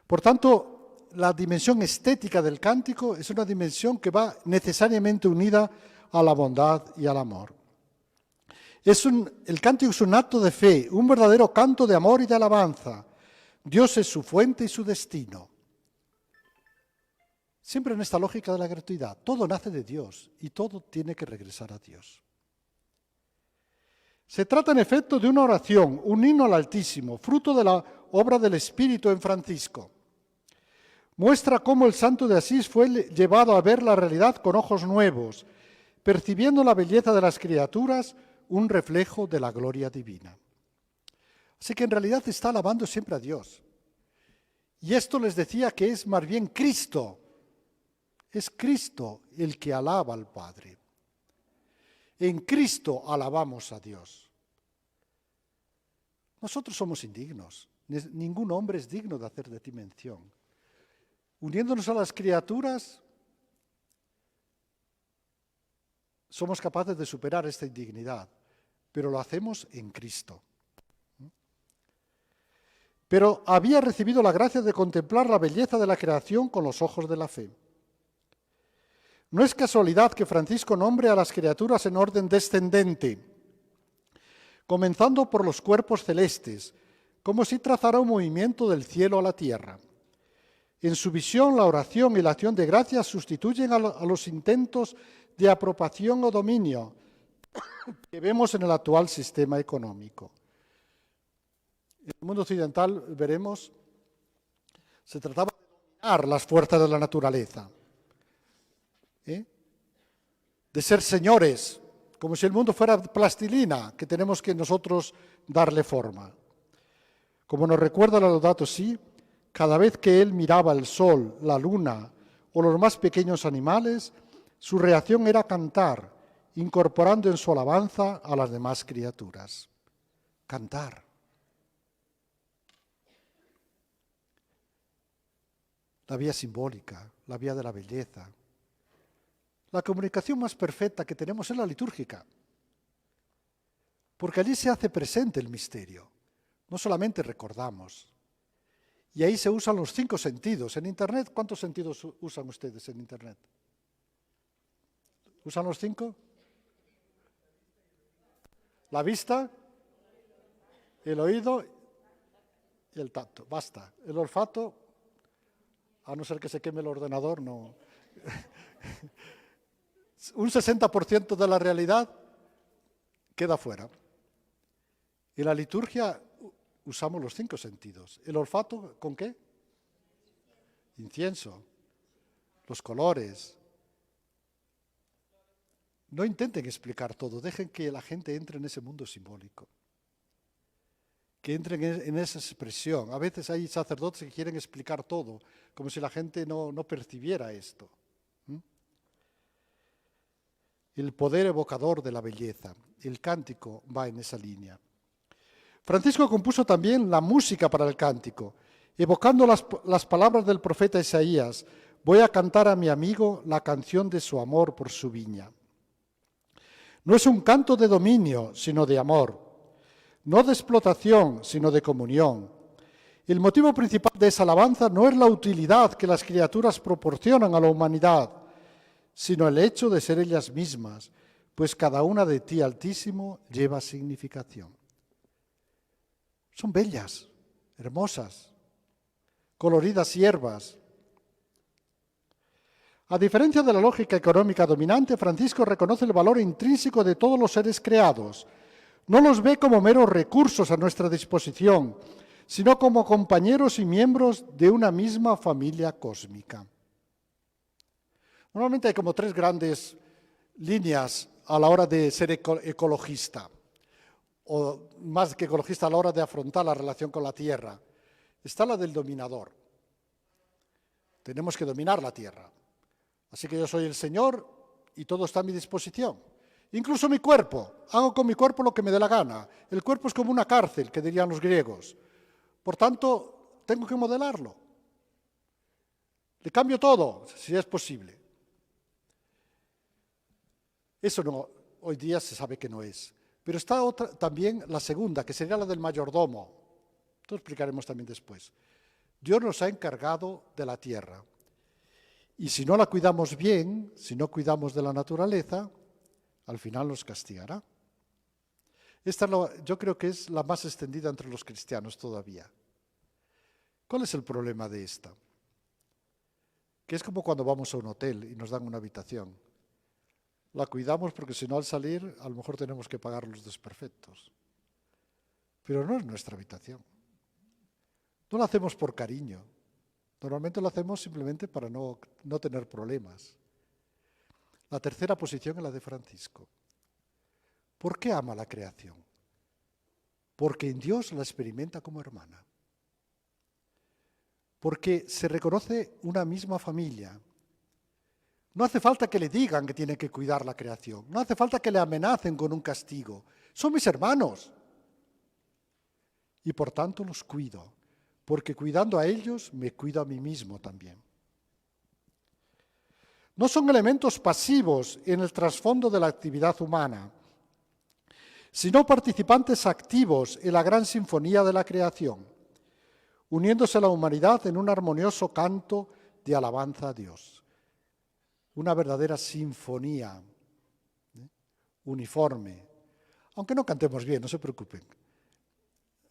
Por tanto, la dimensión estética del cántico es una dimensión que va necesariamente unida a la bondad y al amor. El cántico es un acto de fe, un verdadero canto de amor y de alabanza. Dios es su fuente y su destino. Siempre en esta lógica de la gratuidad, todo nace de Dios y todo tiene que regresar a Dios. Se trata en efecto de una oración, un himno al Altísimo, fruto de la obra del Espíritu en Francisco. Muestra cómo el santo de Asís fue llevado a ver la realidad con ojos nuevos, percibiendo la belleza de las criaturas, un reflejo de la gloria divina. Así que en realidad está alabando siempre a Dios. Y esto les decía que es más bien Cristo. Es Cristo el que alaba al Padre. En Cristo alabamos a Dios. Nosotros somos indignos. Ningún hombre es digno de hacer de ti mención. Uniéndonos a las criaturas, somos capaces de superar esta indignidad, pero lo hacemos en Cristo. Pero había recibido la gracia de contemplar la belleza de la creación con los ojos de la fe. No es casualidad que Francisco nombre a las criaturas en orden descendente, comenzando por los cuerpos celestes, como si trazara un movimiento del cielo a la tierra. En su visión, la oración y la acción de gracias sustituyen a los intentos de apropiación o dominio que vemos en el actual sistema económico. En el mundo occidental, veremos, se trataba de dominar las fuerzas de la naturaleza, de ser señores, como si el mundo fuera plastilina, que tenemos que nosotros darle forma. Como nos recuerda la Laudato Si, cada vez que él miraba el sol, la luna o los más pequeños animales, su reacción era cantar, incorporando en su alabanza a las demás criaturas. Cantar. La vía simbólica, la vía de la belleza. La comunicación más perfecta que tenemos es la litúrgica, porque allí se hace presente el misterio, no solamente recordamos. Y ahí se usan los 5 sentidos. En Internet, ¿cuántos sentidos usan ustedes en Internet? ¿Usan los 5? La vista, el oído y el tacto. Basta. El olfato, a no ser que se queme el ordenador, no. Un 60% de la realidad queda fuera. En la liturgia usamos los 5 sentidos. ¿El olfato con qué? Incienso. Los colores. No intenten explicar todo, dejen que la gente entre en ese mundo simbólico. Que entren en esa expresión. A veces hay sacerdotes que quieren explicar todo, como si la gente no percibiera esto. El poder evocador de la belleza. El cántico va en esa línea. Francisco compuso también la música para el cántico, evocando las palabras del profeta Isaías: voy a cantar a mi amigo la canción de su amor por su viña. No es un canto de dominio, sino de amor, no de explotación, sino de comunión. El motivo principal de esa alabanza no es la utilidad que las criaturas proporcionan a la humanidad, sino el hecho de ser ellas mismas, pues cada una de ti, Altísimo, lleva significación. Son bellas, hermosas, coloridas hierbas. A diferencia de la lógica económica dominante, Francisco reconoce el valor intrínseco de todos los seres creados. No los ve como meros recursos a nuestra disposición, sino como compañeros y miembros de una misma familia cósmica. Normalmente hay como 3 grandes líneas a la hora de ser ecologista, o más que ecologista a la hora de afrontar la relación con la tierra. Está la del dominador. Tenemos que dominar la tierra. Así que yo soy el Señor y todo está a mi disposición. Incluso mi cuerpo. Hago con mi cuerpo lo que me dé la gana. El cuerpo es como una cárcel, que dirían los griegos. Por tanto, tengo que modelarlo. Le cambio todo, si es posible. Eso no, hoy día se sabe que no es. Pero está también la segunda, que sería la del mayordomo. Esto lo explicaremos también después. Dios nos ha encargado de la tierra. Y si no la cuidamos bien, si no cuidamos de la naturaleza, al final nos castigará. Esta yo creo que es la más extendida entre los cristianos todavía. ¿Cuál es el problema de esta? Que es como cuando vamos a un hotel y nos dan una habitación. La cuidamos porque si no al salir a lo mejor tenemos que pagar los desperfectos. Pero no es nuestra habitación. No la hacemos por cariño. Normalmente lo hacemos simplemente para no tener problemas. La tercera posición es la de Francisco. ¿Por qué ama la creación? Porque en Dios la experimenta como hermana. porque se reconoce una misma familia. No hace falta que le digan que tiene que cuidar la creación, no hace falta que le amenacen con un castigo. Son mis hermanos. Y por tanto los cuido, porque cuidando a ellos me cuido a mí mismo también. No son elementos pasivos en el trasfondo de la actividad humana, sino participantes activos en la gran sinfonía de la creación, uniéndose a la humanidad en un armonioso canto de alabanza a Dios. Una verdadera sinfonía, uniforme. Aunque no cantemos bien, no se preocupen.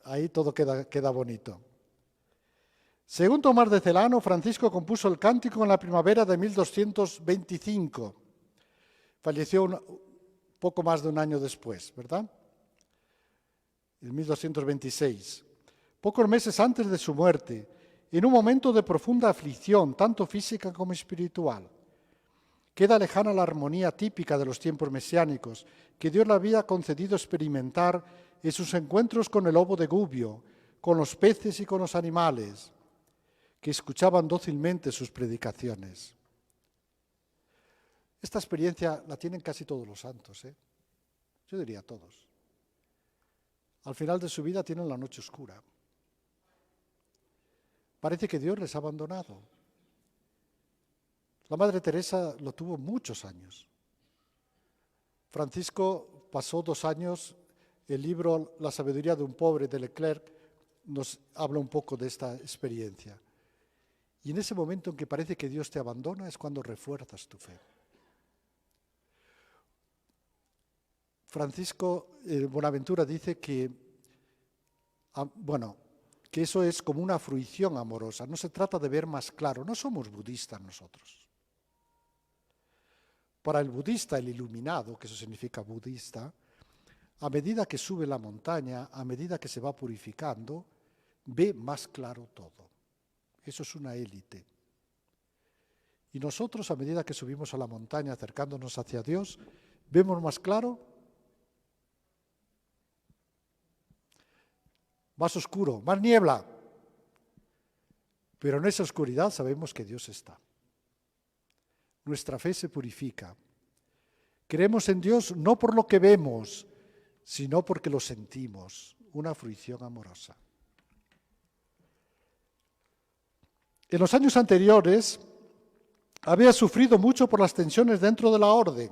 Ahí todo queda bonito. Según Tomás de Celano, Francisco compuso el cántico en la primavera de 1225. Falleció poco más de un año después, ¿verdad? En 1226. Pocos meses antes de su muerte, en un momento de profunda aflicción, tanto física como espiritual. Queda lejana la armonía típica de los tiempos mesiánicos que Dios le había concedido experimentar en sus encuentros con el lobo de Gubbio, con los peces y con los animales, que escuchaban dócilmente sus predicaciones. Esta experiencia la tienen casi todos los santos, yo diría todos. Al final de su vida tienen la noche oscura. Parece que Dios les ha abandonado. La Madre Teresa lo tuvo muchos años. Francisco pasó 2 años, el libro La sabiduría de un pobre de Leclerc nos habla un poco de esta experiencia. Y en ese momento en que parece que Dios te abandona es cuando refuerzas tu fe. Francisco Bonaventura dice que eso es como una fruición amorosa, no se trata de ver más claro, no somos budistas nosotros. Para el budista, el iluminado, que eso significa budista, a medida que sube la montaña, a medida que se va purificando, ve más claro todo. Eso es una élite. Y nosotros, a medida que subimos a la montaña, acercándonos hacia Dios, vemos más claro, más oscuro, más niebla. Pero en esa oscuridad sabemos que Dios está. Nuestra fe se purifica. Creemos en Dios no por lo que vemos, sino porque lo sentimos, una fruición amorosa. En los años anteriores había sufrido mucho por las tensiones dentro de la orden.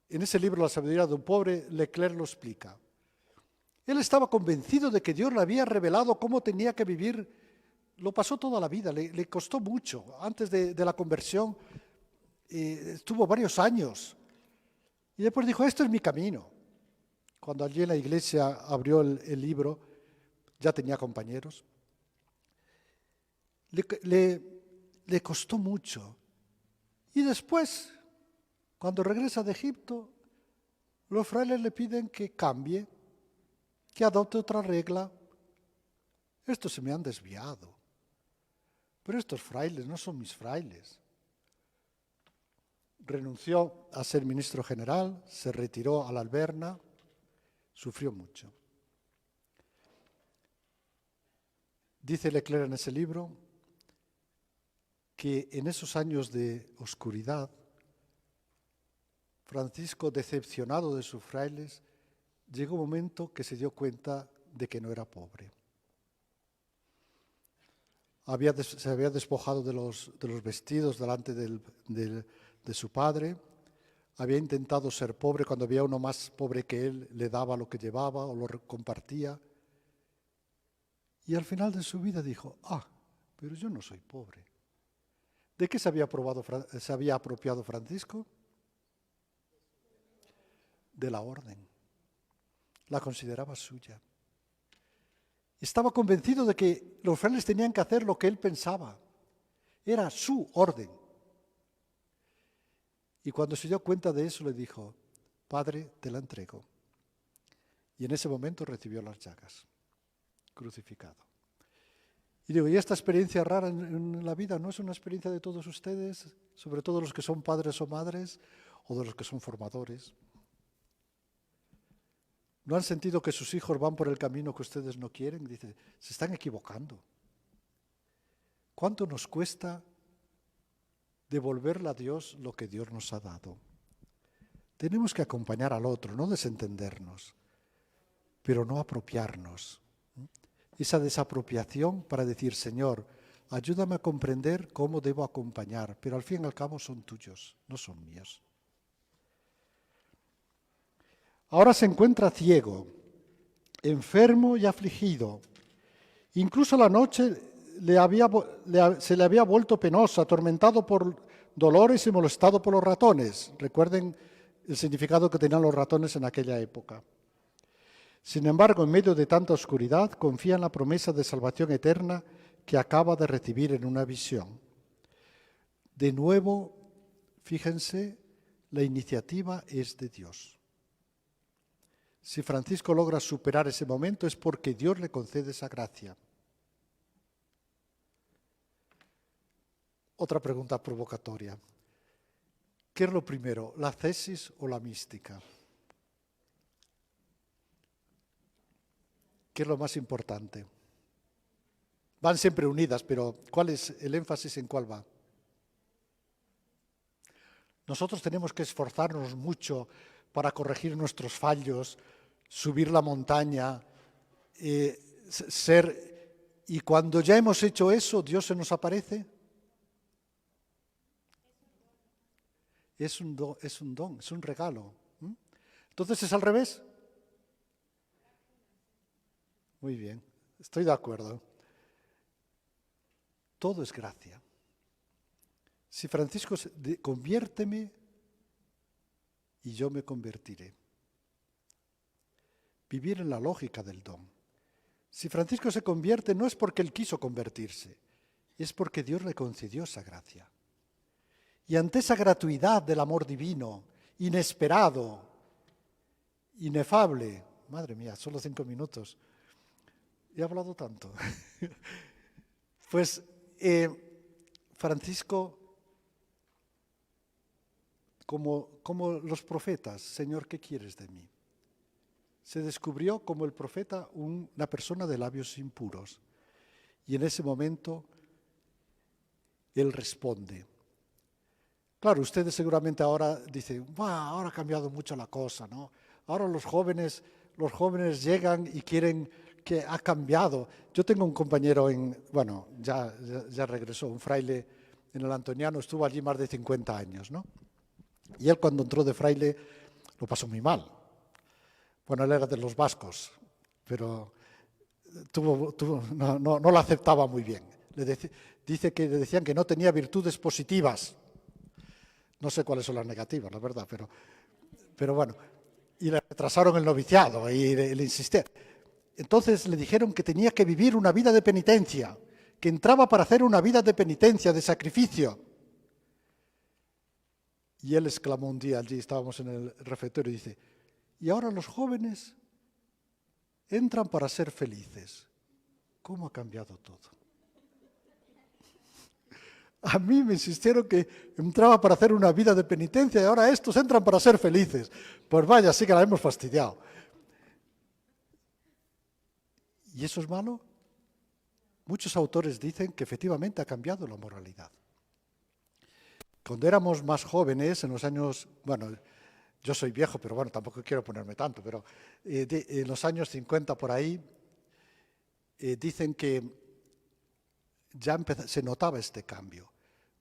En ese libro, La sabiduría de un pobre, Leclerc lo explica. Él estaba convencido de que Dios le había revelado cómo tenía que vivir. Lo pasó toda la vida, le costó mucho. Antes de la conversión estuvo varios años. Y después dijo, esto es mi camino. Cuando allí en la iglesia abrió el libro, ya tenía compañeros. Le costó mucho. Y después, cuando regresa de Egipto, los frailes le piden que cambie, que adopte otra regla. Estos se me han desviado. Pero estos frailes no son mis frailes. Renunció a ser ministro general, se retiró a la Alberna, sufrió mucho. Dice Leclerc en ese libro que en esos años de oscuridad, Francisco, decepcionado de sus frailes, llegó un momento que se dio cuenta de que no era pobre. Se había despojado de los vestidos delante de su padre, había intentado ser pobre, cuando había uno más pobre que él, le daba lo que llevaba o lo compartía. Y al final de su vida dijo, pero yo no soy pobre. ¿De qué se había apropiado Francisco? De la orden. La consideraba suya. Estaba convencido de que los frailes tenían que hacer lo que él pensaba. Era su orden. Y cuando se dio cuenta de eso le dijo, Padre, te la entrego. Y en ese momento recibió las llagas, crucificado. Y digo, ¿y esta experiencia rara en la vida no es una experiencia de todos ustedes, sobre todo los que son padres o madres, o de los que son formadores? ¿No han sentido que sus hijos van por el camino que ustedes no quieren? Dice, se están equivocando. ¿Cuánto nos cuesta devolverle a Dios lo que Dios nos ha dado? Tenemos que acompañar al otro, no desentendernos, pero no apropiarnos. Esa desapropiación para decir, Señor, ayúdame a comprender cómo debo acompañar, pero al fin y al cabo son tuyos, no son míos. Ahora se encuentra ciego, enfermo y afligido. Incluso la noche se le había vuelto penosa, atormentado por dolores y molestado por los ratones. Recuerden el significado que tenían los ratones en aquella época. Sin embargo, en medio de tanta oscuridad, confía en la promesa de salvación eterna que acaba de recibir en una visión. De nuevo, fíjense, la iniciativa es de Dios. Si Francisco logra superar ese momento es porque Dios le concede esa gracia. Otra pregunta provocatoria. ¿Qué es lo primero, la ascesis o la mística? ¿Qué es lo más importante? Van siempre unidas, pero ¿cuál es el énfasis en cuál va? Nosotros tenemos que esforzarnos mucho para corregir nuestros fallos, subir la montaña, y cuando ya hemos hecho eso, Dios se nos aparece. Es un don, es un regalo. Entonces, ¿es al revés? Muy bien, estoy de acuerdo. Todo es gracia. Si Francisco conviérteme y yo me convertiré. Vivir en la lógica del don. Si Francisco se convierte no es porque él quiso convertirse, es porque Dios le concedió esa gracia. Y ante esa gratuidad del amor divino, inesperado, inefable, madre mía, solo 5 minutos, he hablado tanto. Pues Francisco, como los profetas, Señor, ¿qué quieres de mí? Se descubrió como el profeta una persona de labios impuros. Y en ese momento, él responde. Claro, ustedes seguramente ahora dicen, ahora ha cambiado mucho la cosa, ¿no? Ahora los jóvenes llegan y quieren que ha cambiado. Yo tengo un compañero ya regresó, un fraile en el Antoniano, estuvo allí más de 50 años, ¿no? Y él cuando entró de fraile lo pasó muy mal. Bueno, él era de los vascos, pero no lo aceptaba muy bien. Dice que le decían que no tenía virtudes positivas. No sé cuáles son las negativas, la verdad, pero bueno. Y le retrasaron el noviciado y le insistieron. Entonces le dijeron que tenía que vivir una vida de penitencia, que entraba para hacer una vida de penitencia, de sacrificio. Y él exclamó un día, allí estábamos en el refectorio, y dice, y ahora los jóvenes entran para ser felices. ¿Cómo ha cambiado todo? A mí me insistieron que entraba para hacer una vida de penitencia y ahora estos entran para ser felices. Pues vaya, sí que la hemos fastidiado. ¿Y eso es malo? Muchos autores dicen que efectivamente ha cambiado la moralidad. Cuando éramos más jóvenes, en los años, yo soy viejo, pero tampoco quiero ponerme tanto, pero en los años 50 por ahí, dicen que ya se notaba este cambio.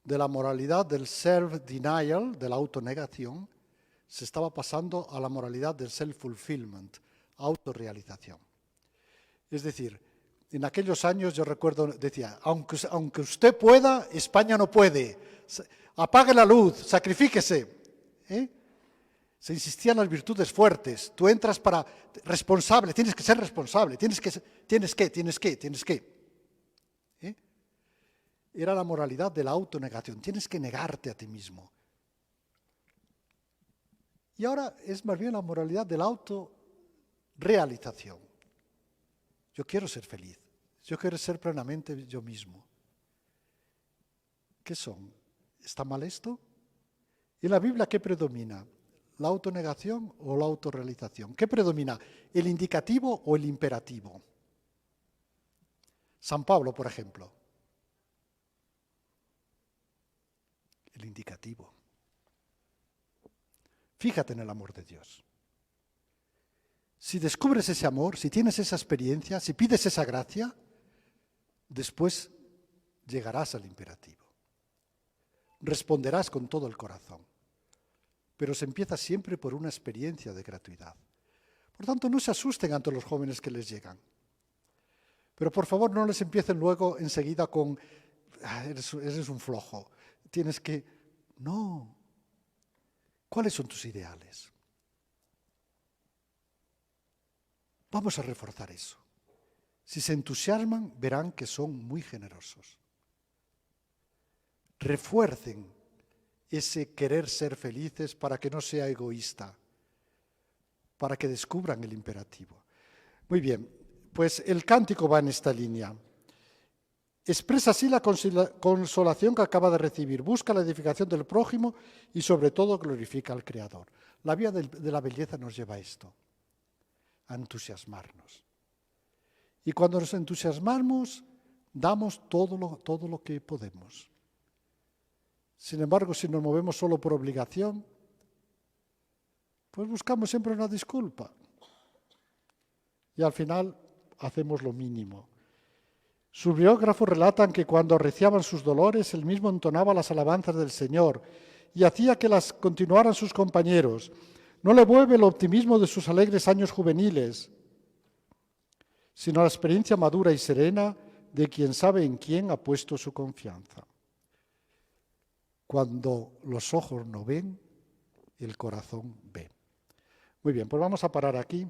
De la moralidad del self-denial, de la autonegación, se estaba pasando a la moralidad del self-fulfillment, autorrealización. Es decir, en aquellos años yo recuerdo, decía, aunque usted pueda, España no puede. Apague la luz, sacrifíquese. Se insistían las virtudes fuertes. Tú entras para responsable, tienes que ser responsable, tienes que. Era la moralidad de la autonegación. Tienes que negarte a ti mismo. Y ahora es más bien la moralidad de la autorrealización. Yo quiero ser feliz. Yo quiero ser plenamente yo mismo. ¿Qué son? ¿Está mal esto? ¿En la Biblia qué predomina? ¿La autonegación o la autorrealización? ¿Qué predomina? ¿El indicativo o el imperativo? San Pablo, por ejemplo. vindicativo. Fíjate en el amor de Dios. Si descubres ese amor, si tienes esa experiencia, si pides esa gracia, después llegarás al imperativo. Responderás con todo el corazón. Pero se empieza siempre por una experiencia de gratuidad. Por tanto, no se asusten ante los jóvenes que les llegan. Pero por favor no les empiecen luego enseguida con, eres un flojo, tienes que... No. ¿Cuáles son tus ideales? Vamos a reforzar eso. Si se entusiasman, verán que son muy generosos. Refuercen ese querer ser felices para que no sea egoísta, para que descubran el imperativo. Muy bien, pues el cántico va en esta línea. Expresa así la consolación que acaba de recibir, busca la edificación del prójimo y sobre todo glorifica al Creador. La vía de la belleza nos lleva a esto, a entusiasmarnos. Y cuando nos entusiasmamos, damos todo lo que podemos. Sin embargo, si nos movemos solo por obligación, pues buscamos siempre una disculpa. Y al final hacemos lo mínimo. Sus biógrafos relatan que cuando arreciaban sus dolores, él mismo entonaba las alabanzas del Señor y hacía que las continuaran sus compañeros. No le vuelve el optimismo de sus alegres años juveniles, sino la experiencia madura y serena de quien sabe en quién ha puesto su confianza. Cuando los ojos no ven, el corazón ve. Muy bien, pues vamos a parar aquí.